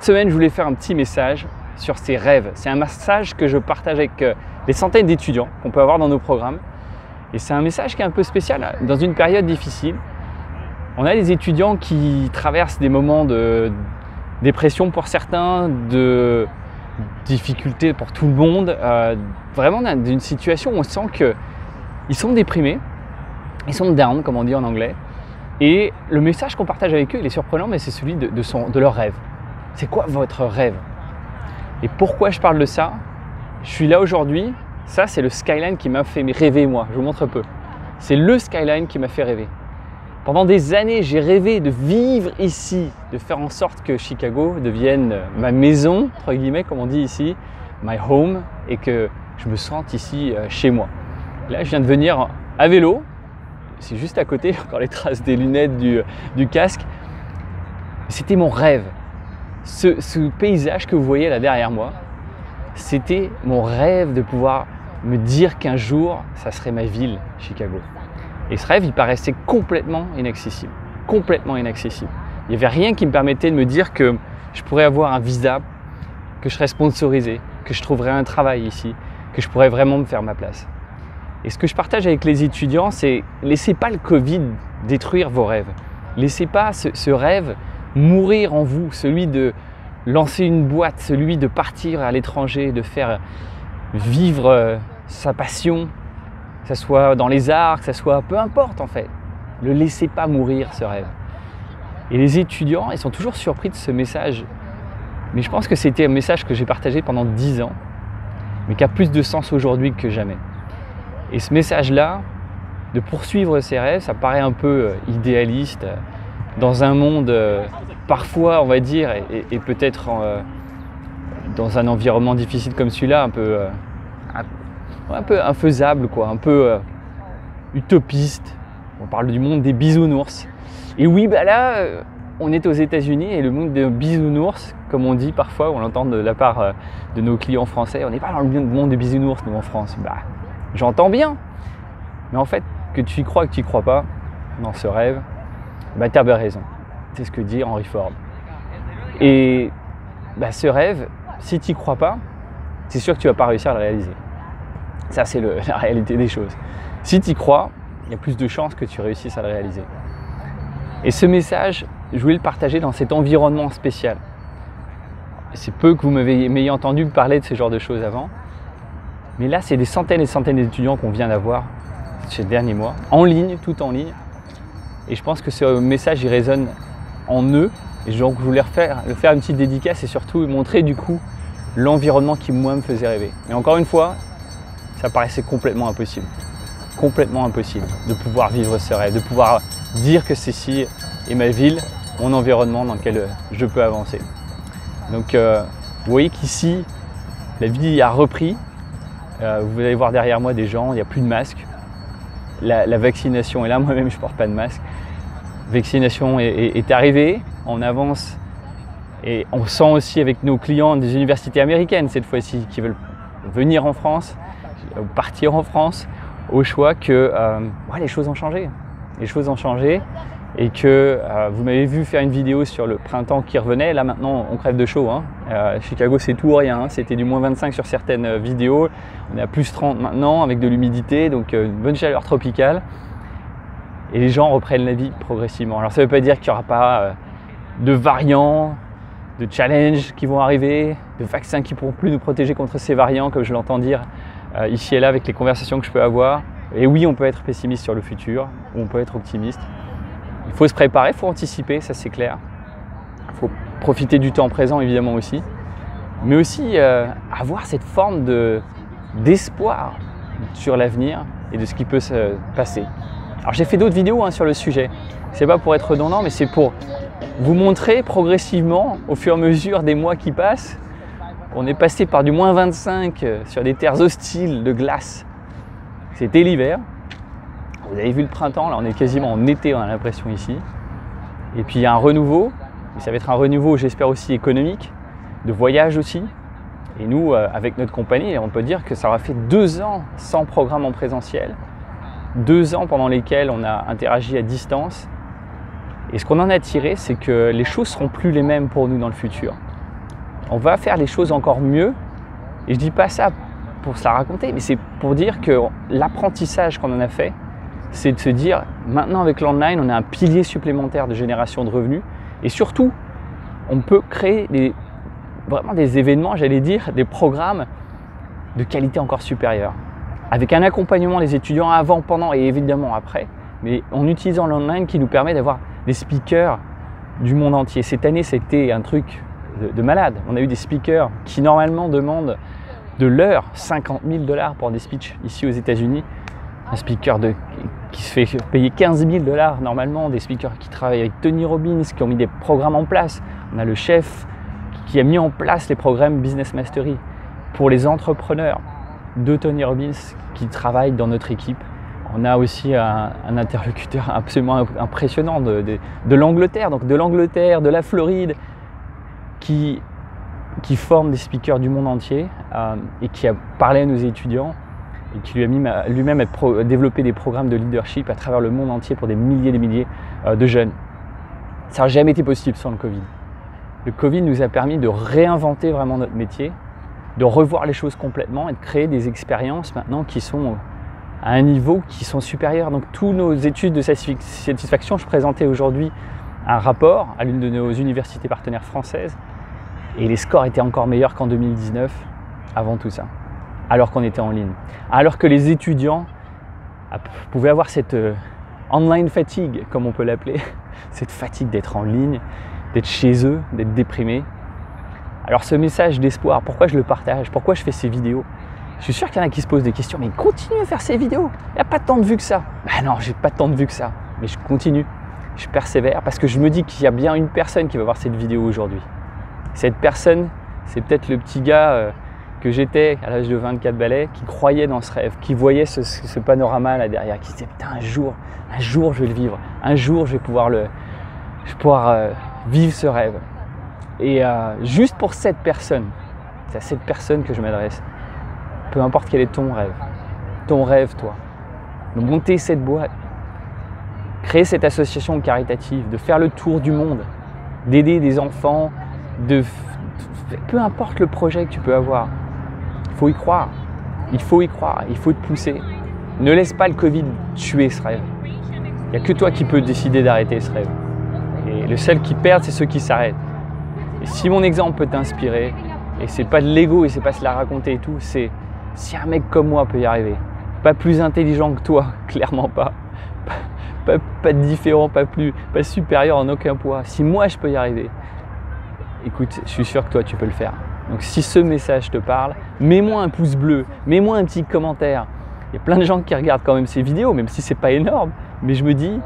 Cette semaine, je voulais faire un petit message sur ces rêves. C'est un message que je partage avec les centaines d'étudiants qu'on peut avoir dans nos programmes. Et c'est un message qui est un peu spécial dans une période difficile. On a des étudiants qui traversent des moments de dépression pour certains, de difficultés pour tout le monde. Vraiment d'une situation où on sent qu'ils sont déprimés, ils sont down, comme on dit en anglais. Et le message qu'on partage avec eux, il est surprenant, mais c'est celui de leur rêve. C'est quoi votre rêve? Et pourquoi je parle de ça? Je suis là aujourd'hui, ça c'est le skyline qui m'a fait rêver moi, je vous montre un peu. C'est le skyline qui m'a fait rêver. Pendant des années, j'ai rêvé de vivre ici, de faire en sorte que Chicago devienne ma maison, entre guillemets, comme on dit ici, my home, et que je me sente ici chez moi. Là, je viens de venir à vélo, c'est juste à côté, encore les traces des lunettes, du casque. C'était mon rêve. Ce paysage que vous voyez là derrière moi, c'était mon rêve de pouvoir me dire qu'un jour, ça serait ma ville, Chicago. Et ce rêve, il paraissait complètement inaccessible. Complètement inaccessible. Il n'y avait rien qui me permettait de me dire que je pourrais avoir un visa, que je serais sponsorisé, que je trouverais un travail ici, que je pourrais vraiment me faire ma place. Et ce que je partage avec les étudiants, c'est laissez pas le Covid détruire vos rêves. Laissez pas ce rêve mourir en vous, celui de lancer une boîte, celui de partir à l'étranger, de faire vivre sa passion, que ce soit dans les arts, que ce soit peu importe en fait. Ne laissez pas mourir ce rêve. Et les étudiants, ils sont toujours surpris de ce message. Mais je pense que c'était un message que j'ai partagé pendant 10 ans, mais qui a plus de sens aujourd'hui que jamais. Et ce message-là, de poursuivre ses rêves, ça paraît un peu idéaliste, dans un monde parfois, on va dire, et peut-être dans un environnement difficile comme celui-là, un peu infaisable, quoi, un peu utopiste. On parle du monde des bisounours. Et oui, bah là, on est aux États-Unis et le monde des bisounours, comme on dit parfois, on l'entend de la part de nos clients français, on n'est pas dans le monde des bisounours, nous, en France. Bah, j'entends bien, mais en fait, que tu y crois ou que tu y crois pas dans ce rêve, bah, tu as bien raison. C'est ce que dit Henry Ford. Et bah, ce rêve, si tu n'y crois pas, c'est sûr que tu ne vas pas réussir à le réaliser. Ça, c'est la réalité des choses. Si tu y crois, il y a plus de chances que tu réussisses à le réaliser. Et ce message, je voulais le partager dans cet environnement spécial. C'est peu que vous m'ayez entendu me parler de ce genre de choses avant. Mais là, c'est des centaines et des centaines d'étudiants qu'on vient d'avoir ces derniers mois, en ligne, tout en ligne. Et je pense que ce message, il résonne en eux. Et donc, je voulais le faire une petite dédicace et surtout montrer du coup l'environnement qui, moi, me faisait rêver. Mais encore une fois, ça paraissait complètement impossible. Complètement impossible de pouvoir vivre ce rêve, de pouvoir dire que ceci est ma ville, mon environnement dans lequel je peux avancer. Donc, vous voyez qu'ici, la vie a repris. Vous allez voir derrière moi des gens, il n'y a plus de masques. La vaccination est là, moi-même je ne porte pas de masque. La vaccination est arrivée, on avance et on sent aussi avec nos clients des universités américaines cette fois-ci qui veulent venir en France, partir en France, au choix que les choses ont changé. Les choses ont changé et que vous m'avez vu faire une vidéo sur le printemps qui revenait. Là maintenant on crève de chaud. Chicago c'est tout ou rien, c'était du moins 25 sur certaines vidéos. On est à plus 30 maintenant avec de l'humidité, donc une bonne chaleur tropicale. Et les gens reprennent la vie progressivement. Alors ça ne veut pas dire qu'il n'y aura pas de variants, de challenges qui vont arriver, de vaccins qui ne pourront plus nous protéger contre ces variants, comme je l'entends dire ici et là avec les conversations que je peux avoir. Et oui, on peut être pessimiste sur le futur, ou on peut être optimiste. Il faut se préparer, il faut anticiper, ça c'est clair. Il faut profiter du temps présent évidemment aussi. Mais aussi avoir cette forme d'espoir sur l'avenir et de ce qui peut se passer. Alors j'ai fait d'autres vidéos sur le sujet. C'est pas pour être redondant, mais c'est pour vous montrer progressivement, au fur et à mesure des mois qui passent, qu'on est passé par du moins 25 sur des terres hostiles de glace. C'était l'hiver. Vous avez vu le printemps, là on est quasiment en été, on a l'impression ici. Et puis il y a un renouveau, et ça va être un renouveau j'espère aussi économique, de voyage aussi. Et nous, avec notre compagnie, on peut dire que ça aura fait 2 ans sans programme en présentiel, 2 ans pendant lesquels on a interagi à distance. Et ce qu'on en a tiré, c'est que les choses ne seront plus les mêmes pour nous dans le futur. on va faire les choses encore mieux. Et je dis pas ça pour se la raconter, mais c'est pour dire que l'apprentissage qu'on en a fait, c'est de se dire, maintenant avec l'online, on a un pilier supplémentaire de génération de revenus. Et surtout, on peut créer vraiment des événements, j'allais dire, des programmes de qualité encore supérieure. Avec un accompagnement des étudiants avant, pendant et évidemment après, mais en utilisant l'online qui nous permet d'avoir des speakers du monde entier. Cette année, c'était un truc de malade. On a eu des speakers qui normalement demandent de l'heure 50 000 $ pour des speeches ici aux États-Unis. Un speaker qui se fait payer 15 000 $ normalement, des speakers qui travaillent avec Tony Robbins, qui ont mis des programmes en place. On a le chef qui a mis en place les programmes Business Mastery pour les entrepreneurs de Tony Robbins qui travaillent dans notre équipe. On a aussi un interlocuteur absolument impressionnant de l'Angleterre, donc de l'Angleterre, de la Floride, qui forme des speakers du monde entier et qui a parlé à nos étudiants et qui lui a mis lui-même à développer des programmes de leadership à travers le monde entier pour des milliers et des milliers de jeunes. Ça n'a jamais été possible sans le Covid. Le Covid nous a permis de réinventer vraiment notre métier, de revoir les choses complètement et de créer des expériences maintenant qui sont à un niveau qui sont supérieurs. Donc tous nos études de satisfaction, je présentais aujourd'hui un rapport à l'une de nos universités partenaires françaises et les scores étaient encore meilleurs qu'en 2019 avant tout ça, alors qu'on était en ligne. Alors que les étudiants pouvaient avoir cette online fatigue, comme on peut l'appeler, cette fatigue d'être en ligne, d'être chez eux, d'être déprimés. Alors ce message d'espoir, pourquoi je le partage, pourquoi je fais ces vidéos? Je suis sûr qu'il y en a qui se posent des questions, mais continue à faire ces vidéos, il n'y a pas tant de vues que ça. Ben non, j'ai pas tant de vues que ça, mais je continue, je persévère parce que je me dis qu'il y a bien une personne qui va voir cette vidéo aujourd'hui. Cette personne, c'est peut-être le petit gars que j'étais à l'âge de 24 balais, qui croyait dans ce rêve, qui voyait ce panorama là derrière, qui se disait putain un jour je vais le vivre, un jour je vais pouvoir vivre ce rêve. Et juste pour cette personne, c'est à cette personne que je m'adresse. Peu importe quel est ton rêve toi, de monter cette boîte, créer cette association caritative, de faire le tour du monde, d'aider des enfants, peu importe le projet que tu peux avoir, il faut y croire, il faut te pousser. Ne laisse pas le Covid tuer ce rêve. Il n'y a que toi qui peux décider d'arrêter ce rêve. Et le seul qui perd, c'est ceux qui s'arrêtent. Et si mon exemple peut t'inspirer, et c'est pas de l'ego et c'est pas se la raconter et tout, c'est si un mec comme moi peut y arriver, pas plus intelligent que toi, clairement pas, pas différent, pas supérieur en aucun point, si moi je peux y arriver, écoute, je suis sûr que toi tu peux le faire. Donc si ce message te parle, mets-moi un pouce bleu, mets-moi un petit commentaire. Il y a plein de gens qui regardent quand même ces vidéos, même si c'est pas énorme, mais je me dis,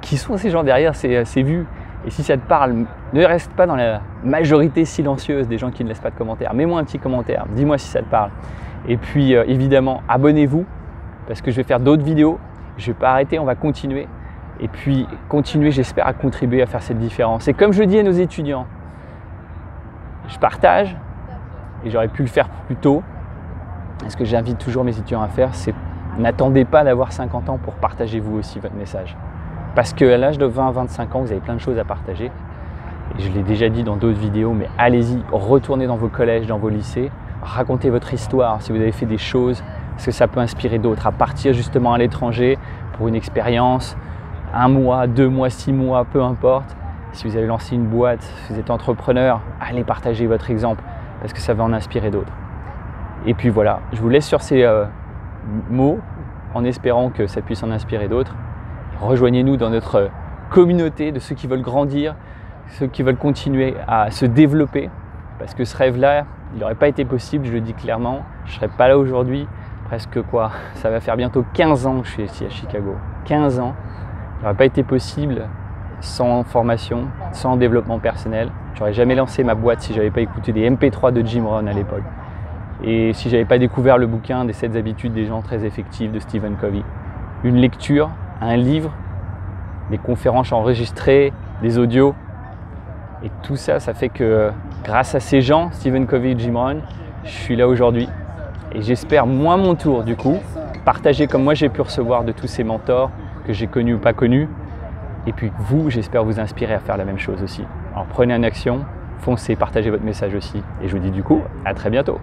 qui sont ces gens derrière ces vues? Et si ça te parle, ne reste pas dans la majorité silencieuse des gens qui ne laissent pas de commentaires. Mets-moi un petit commentaire, dis-moi si ça te parle. Et puis évidemment, abonnez-vous parce que je vais faire d'autres vidéos. Je ne vais pas arrêter, on va continuer. Et puis continuer, j'espère, à contribuer à faire cette différence. Et comme je dis à nos étudiants, je partage et j'aurais pu le faire plus tôt. Et ce que j'invite toujours mes étudiants à faire, c'est n'attendez pas d'avoir 50 ans pour partager vous aussi votre message. Parce qu'à l'âge de 20-25 ans, vous avez plein de choses à partager. Et je l'ai déjà dit dans d'autres vidéos, mais allez-y, retournez dans vos collèges, dans vos lycées, racontez votre histoire, si vous avez fait des choses, parce que ça peut inspirer d'autres à partir justement à l'étranger pour une expérience, 1 mois, 2 mois, 6 mois, peu importe. Si vous avez lancé une boîte, si vous êtes entrepreneur, allez partager votre exemple, parce que ça va en inspirer d'autres. Et puis voilà, je vous laisse sur ces mots, en espérant que ça puisse en inspirer d'autres. Rejoignez-nous dans notre communauté de ceux qui veulent grandir, ceux qui veulent continuer à se développer, parce que ce rêve-là, il n'aurait pas été possible, je le dis clairement, je ne serais pas là aujourd'hui, presque quoi, ça va faire bientôt 15 ans que je suis ici à Chicago, 15 ans, il n'aurait pas été possible sans formation, sans développement personnel, j'aurais jamais lancé ma boîte si je n'avais pas écouté des MP3 de Jim Rohn à l'époque, et si je n'avais pas découvert le bouquin des 7 habitudes des gens très effectifs de Stephen Covey. Une lecture, un livre, des conférences enregistrées, des audios. Et tout ça, ça fait que grâce à ces gens, Stephen Covey et Jim Rohn, je suis là aujourd'hui. Et j'espère, moi, mon tour, du coup, partager comme moi j'ai pu recevoir de tous ces mentors que j'ai connus ou pas connus. Et puis vous, j'espère vous inspirer à faire la même chose aussi. Alors prenez en action, foncez, partagez votre message aussi. Et je vous dis du coup, à très bientôt.